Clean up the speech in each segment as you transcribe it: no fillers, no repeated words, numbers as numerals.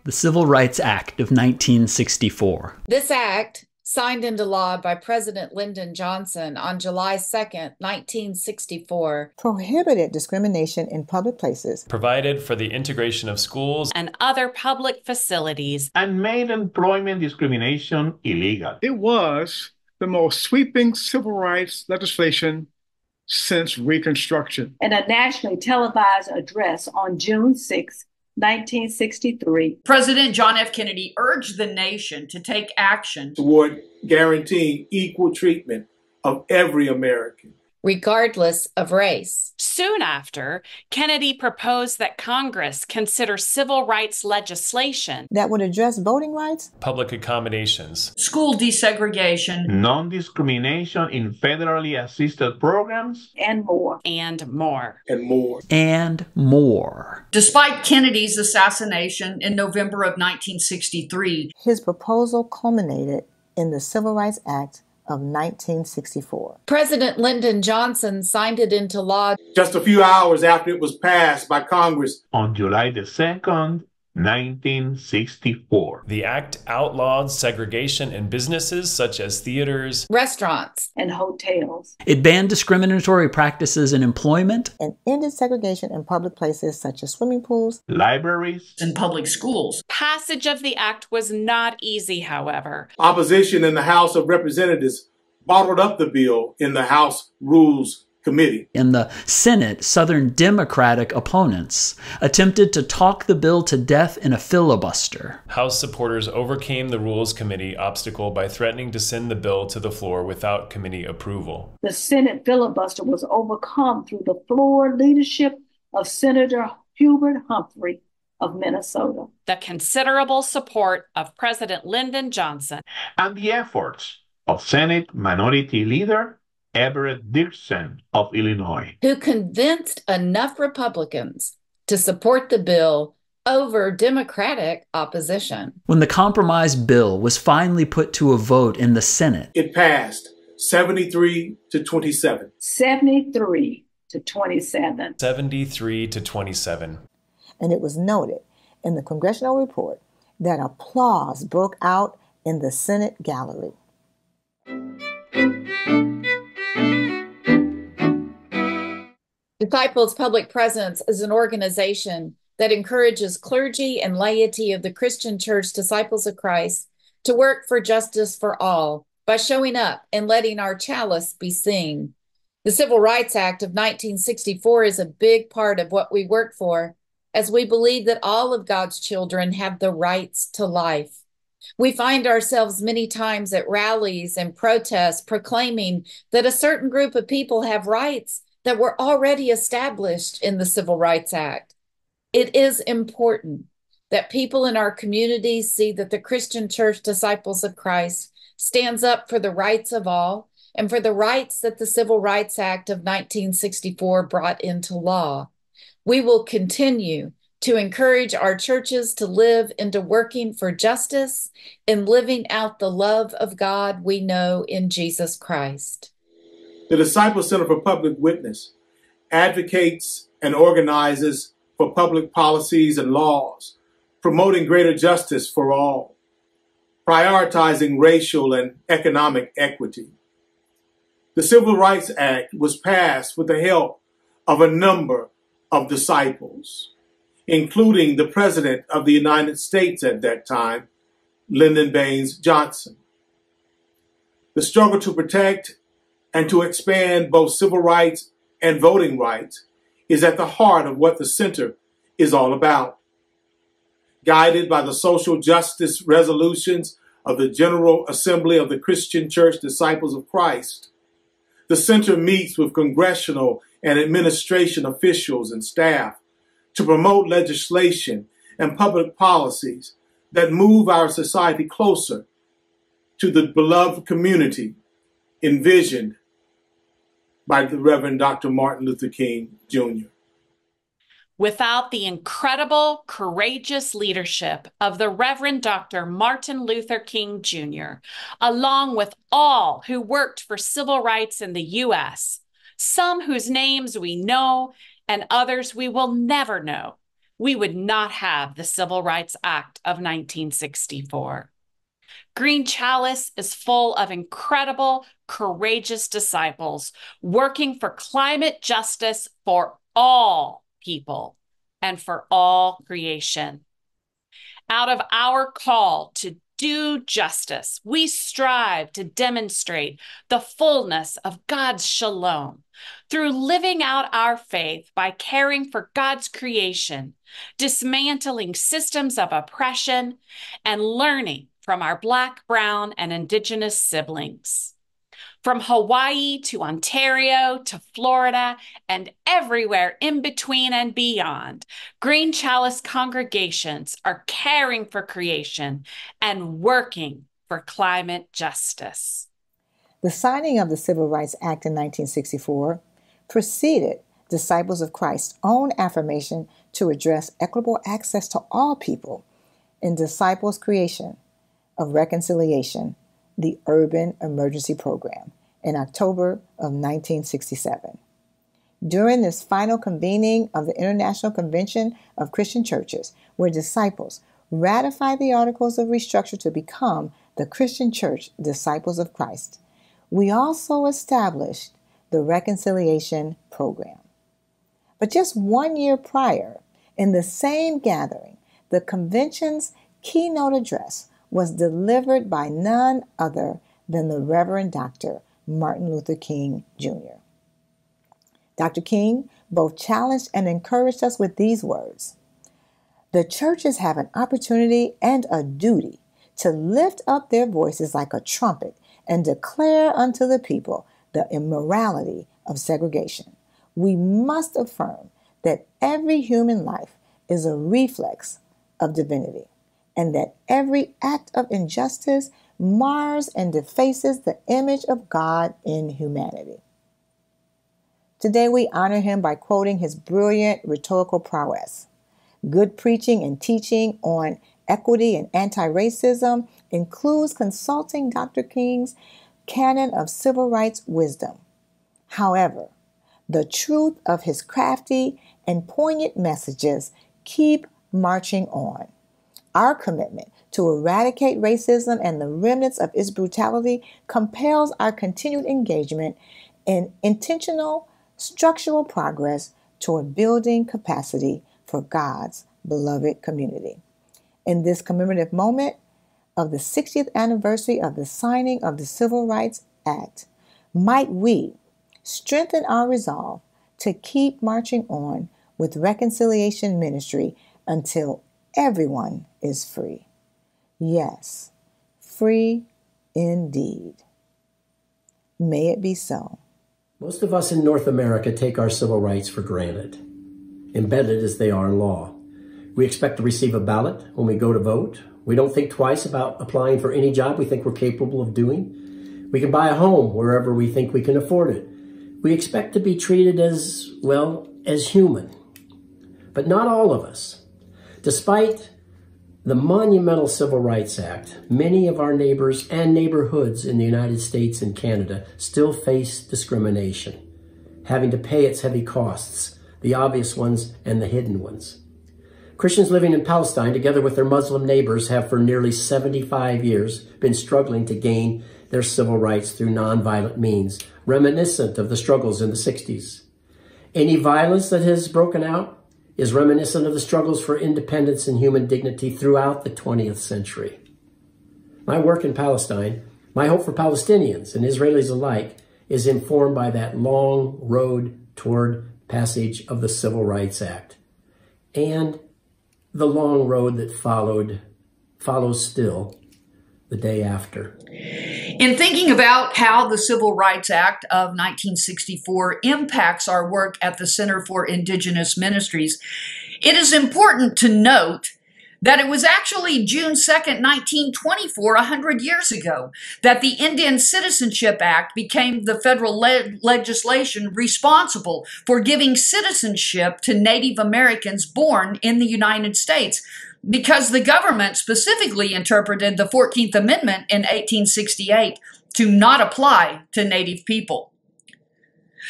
the Civil Rights Act of 1964. This act, signed into law by President Lyndon Johnson on July 2nd, 1964, prohibited discrimination in public places, provided for the integration of schools and other public facilities, and made employment discrimination illegal. It was the most sweeping civil rights legislation since Reconstruction. In a nationally televised address on June 6, 1963, President John F. Kennedy urged the nation to take action toward guaranteeing equal treatment of every American, regardless of race. Soon after, Kennedy proposed that Congress consider civil rights legislation that would address voting rights, public accommodations, school desegregation, non-discrimination in federally assisted programs, and more. And more. And more. And more. Despite Kennedy's assassination in November of 1963, his proposal culminated in the Civil Rights Act of 1964. President Lyndon Johnson signed it into law just a few hours after it was passed by Congress on July the 2nd, 1964. The act outlawed segregation in businesses such as theaters, restaurants, and hotels. It banned discriminatory practices in employment and ended segregation in public places such as swimming pools, libraries, and public schools. Passage of the act was not easy, however. Opposition in the House of Representatives bottled up the bill in the House Rules Committee. In the Senate, Southern Democratic opponents attempted to talk the bill to death in a filibuster. House supporters overcame the Rules Committee obstacle by threatening to send the bill to the floor without committee approval. The Senate filibuster was overcome through the floor leadership of Senator Hubert Humphrey of Minnesota, the considerable support of President Lyndon Johnson, and the efforts of Senate Minority Leader Everett Dirksen of Illinois, who convinced enough Republicans to support the bill over Democratic opposition. When the compromise bill was finally put to a vote in the Senate, it passed 73 to 27. 73 to 27. 73 to 27. And it was noted in the congressional report that applause broke out in the Senate gallery. Disciples Public Presence is an organization that encourages clergy and laity of the Christian Church Disciples of Christ to work for justice for all by showing up and letting our chalice be seen. The Civil Rights Act of 1964 is a big part of what we work for, as we believe that all of God's children have the rights to life. We find ourselves many times at rallies and protests proclaiming that a certain group of people have rights that were already established in the Civil Rights Act. It is important that people in our communities see that the Christian Church Disciples of Christ stands up for the rights of all and for the rights that the Civil Rights Act of 1964 brought into law. We will continue to encourage our churches to live into working for justice and living out the love of God we know in Jesus Christ. The Disciples Center for Public Witness advocates and organizes for public policies and laws, promoting greater justice for all, prioritizing racial and economic equity. The Civil Rights Act was passed with the help of a number of disciples, including the President of the United States at that time, Lyndon Baines Johnson. The struggle to protect and to expand both civil rights and voting rights is at the heart of what the center is all about. Guided by the social justice resolutions of the General Assembly of the Christian Church Disciples of Christ, the center meets with congressional and administration officials and staff to promote legislation and public policies that move our society closer to the beloved community envisioned by the Reverend Dr. Martin Luther King, Jr. Without the incredible, courageous leadership of the Reverend Dr. Martin Luther King, Jr., along with all who worked for civil rights in the U.S., some whose names we know and others we will never know, we would not have the Civil Rights Act of 1964. Green Chalice is full of incredible, courageous disciples working for climate justice for all people and for all creation. Out of our call to do justice, we strive to demonstrate the fullness of God's shalom through living out our faith by caring for God's creation, dismantling systems of oppression, and learning from our Black, Brown, and Indigenous siblings. From Hawaii to Ontario to Florida and everywhere in between and beyond, Green Chalice congregations are caring for creation and working for climate justice. The signing of the Civil Rights Act in 1964 preceded Disciples of Christ's own affirmation to address equitable access to all people in Disciples' creation of reconciliation, the Urban Emergency Program, in October of 1967. During this final convening of the International Convention of Christian Churches, where disciples ratified the Articles of Restructure to become the Christian Church Disciples of Christ, we also established the Reconciliation Program. But just 1 year prior, in the same gathering, the convention's keynote address was delivered by none other than the Reverend Dr. Martin Luther King, Jr. Dr. King both challenged and encouraged us with these words: "The churches have an opportunity and a duty to lift up their voices like a trumpet and declare unto the people the immorality of segregation. We must affirm that every human life is a reflex of divinity, and that every act of injustice mars and defaces the image of God in humanity." Today we honor him by quoting his brilliant rhetorical prowess. Good preaching and teaching on equity and anti-racism includes consulting Dr. King's canon of civil rights wisdom. However, the truth of his crafty and poignant messages keep marching on. Our commitment to eradicate racism and the remnants of its brutality compels our continued engagement in intentional structural progress toward building capacity for God's beloved community. In this commemorative moment of the 60th anniversary of the signing of the Civil Rights Act, might we strengthen our resolve to keep marching on with reconciliation ministry until everyone is free. Yes, free indeed. May it be so. Most of us in North America take our civil rights for granted, embedded as they are in law. We expect to receive a ballot when we go to vote. We don't think twice about applying for any job we think we're capable of doing. We can buy a home wherever we think we can afford it. We expect to be treated as, well, as human. But not all of us. Despite the monumental Civil Rights Act, many of our neighbors and neighborhoods in the United States and Canada still face discrimination, having to pay its heavy costs, the obvious ones and the hidden ones. Christians living in Palestine, together with their Muslim neighbors, have for nearly 75 years been struggling to gain their civil rights through nonviolent means, reminiscent of the struggles in the 60s. Any violence that has broken out is reminiscent of the struggles for independence and human dignity throughout the 20th century. My work in Palestine, my hope for Palestinians and Israelis alike, is informed by that long road toward passage of the Civil Rights Act and the long road that follows still the day after. In thinking about how the Civil Rights Act of 1964 impacts our work at the Center for Indigenous Ministries, it is important to note that it was actually June 2nd, 1924, 100 years ago, that the Indian Citizenship Act became the federal legislation responsible for giving citizenship to Native Americans born in the United States, because the government specifically interpreted the 14th Amendment in 1868 to not apply to Native people.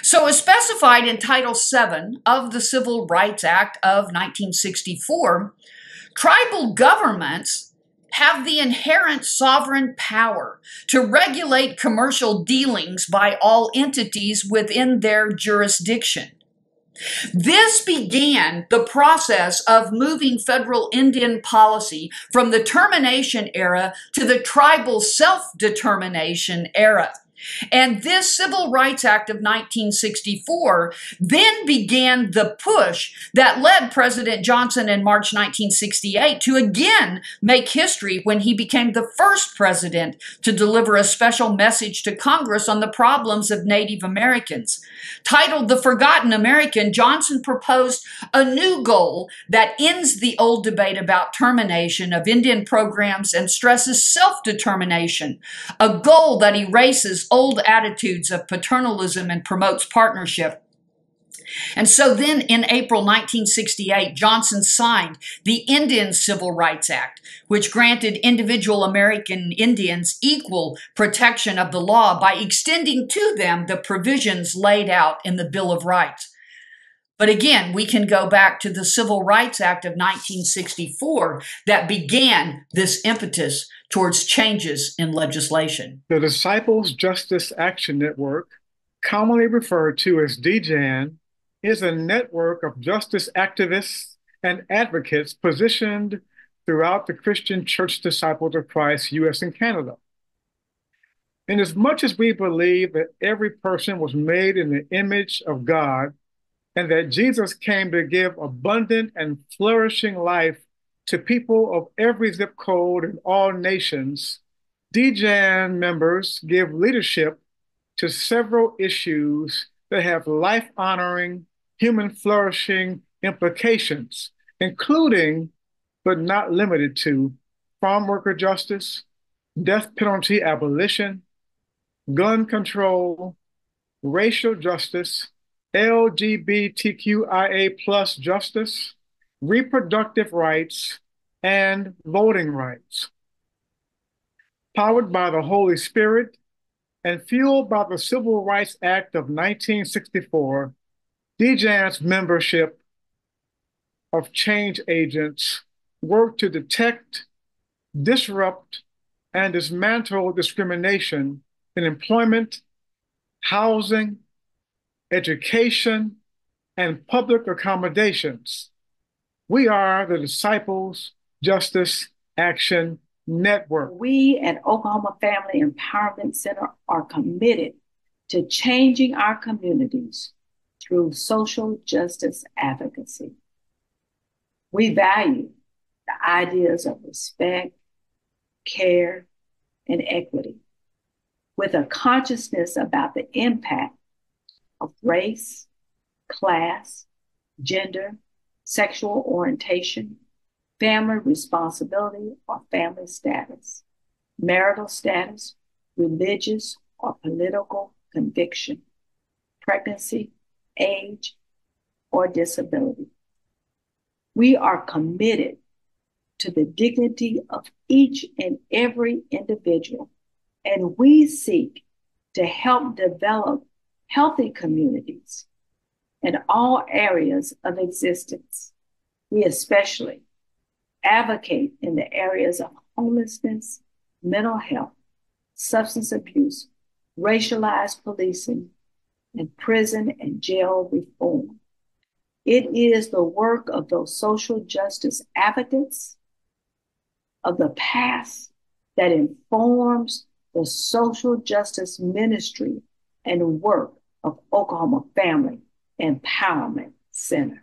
So as specified in Title VII of the Civil Rights Act of 1964, tribal governments have the inherent sovereign power to regulate commercial dealings by all entities within their jurisdiction. This began the process of moving federal Indian policy from the termination era to the tribal self-determination era. And this Civil Rights Act of 1964 then began the push that led President Johnson in March 1968 to again make history when he became the first president to deliver a special message to Congress on the problems of Native Americans. Titled The Forgotten American, Johnson proposed a new goal that ends the old debate about termination of Indian programs and stresses self-determination, a goal that erases old attitudes of paternalism and promotes partnership. And so then in April 1968, Johnson signed the Indian Civil Rights Act, which granted individual American Indians equal protection of the law by extending to them the provisions laid out in the Bill of Rights. But again, we can go back to the Civil Rights Act of 1964 that began this impetus towards changes in legislation. The Disciples Justice Action Network, commonly referred to as DJAN, is a network of justice activists and advocates positioned throughout the Christian Church Disciples of Christ, U.S. and Canada. Inasmuch as we believe that every person was made in the image of God and that Jesus came to give abundant and flourishing life to people of every zip code and all nations, DJAN members give leadership to several issues that have life-honoring, human flourishing implications, including, but not limited to, farm worker justice, death penalty abolition, gun control, racial justice, LGBTQIA+ justice, reproductive rights, and voting rights. Powered by the Holy Spirit and fueled by the Civil Rights Act of 1964, DJAN's membership of change agents work to detect, disrupt, and dismantle discrimination in employment, housing, education, and public accommodations. We are the Disciples Justice Action Network. We at Oklahoma Family Empowerment Center are committed to changing our communities through social justice advocacy. We value the ideas of respect, care, and equity, with a consciousness about the impact of race, class, gender, sexual orientation, family responsibility or family status, marital status, religious or political conviction, pregnancy, age, or disability. We are committed to the dignity of each and every individual, and we seek to help develop healthy communities in all areas of existence. We especially advocate in the areas of homelessness, mental health, substance abuse, racialized policing, and prison and jail reform. It is the work of those social justice advocates of the past that informs the social justice ministry and work of Oklahoma Family Empowerment Center.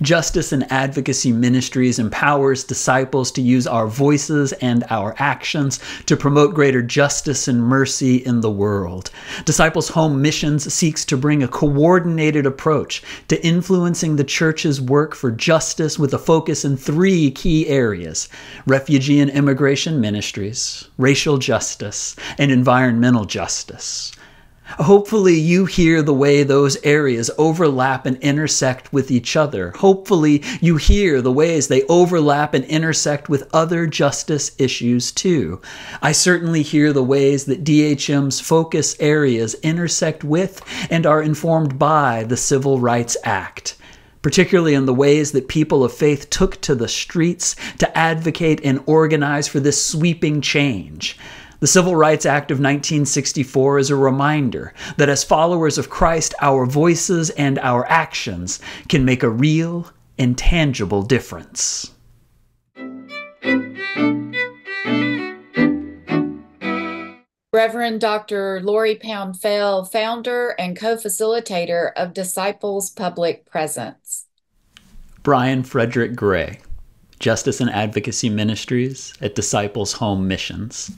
Justice and Advocacy Ministries empowers disciples to use our voices and our actions to promote greater justice and mercy in the world. Disciples Home Missions seeks to bring a coordinated approach to influencing the church's work for justice with a focus in 3 key areas: refugee and immigration ministries, racial justice, and environmental justice. Hopefully you hear the way those areas overlap and intersect with each other. Hopefully you hear the ways they overlap and intersect with other justice issues too. I certainly hear the ways that DHM's focus areas intersect with and are informed by the Civil Rights Act, particularly in the ways that people of faith took to the streets to advocate and organize for this sweeping change. The Civil Rights Act of 1964 is a reminder that as followers of Christ, our voices and our actions can make a real and tangible difference. Reverend Dr. Laurie Feille, founder and co-facilitator of Disciples Public Presence. Brian Frederick-Gray, Justice and Advocacy Ministries at Disciples Home Missions.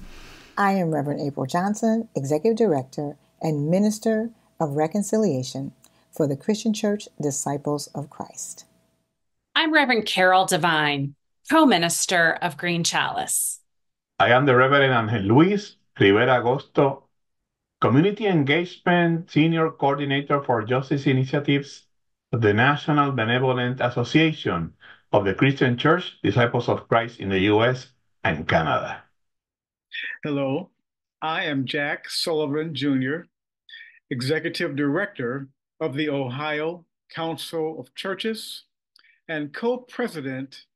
I am Reverend April Johnson, Executive Director and Minister of Reconciliation for the Christian Church Disciples of Christ. I'm Reverend Carol Devine, co-minister of Green Chalice. I am the Reverend Angel Luis Rivera Agosto, Community Engagement Senior Coordinator for Justice Initiatives of the National Benevolent Association of the Christian Church Disciples of Christ in the U.S. and Canada. Hello, I am Jack Sullivan, Jr., Executive Director of the Ohio Council of Churches and co-president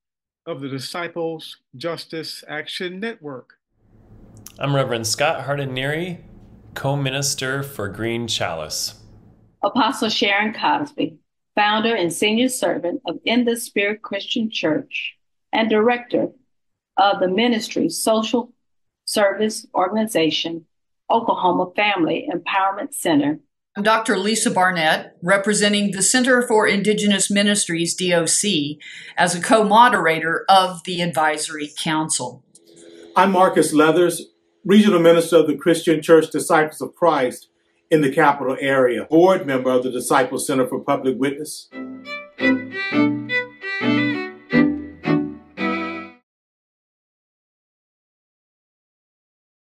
of the Disciples Justice Action Network. I'm Reverend Scott Hardin-Nierri, co-minister for Green Chalice. Apostle Sharyn Crosby, founder and senior servant of In the Spirit Christian Church and director of the ministry's social service organization, Oklahoma Family Empowerment Center. I'm Dr. Lisa Barnett, representing the Center for Indigenous Ministries, DOC, as a co-moderator of the Advisory Council. I'm Marcus Leathers, Regional Minister of the Christian Church Disciples of Christ in the capital area, board member of the Disciples Center for Public Witness.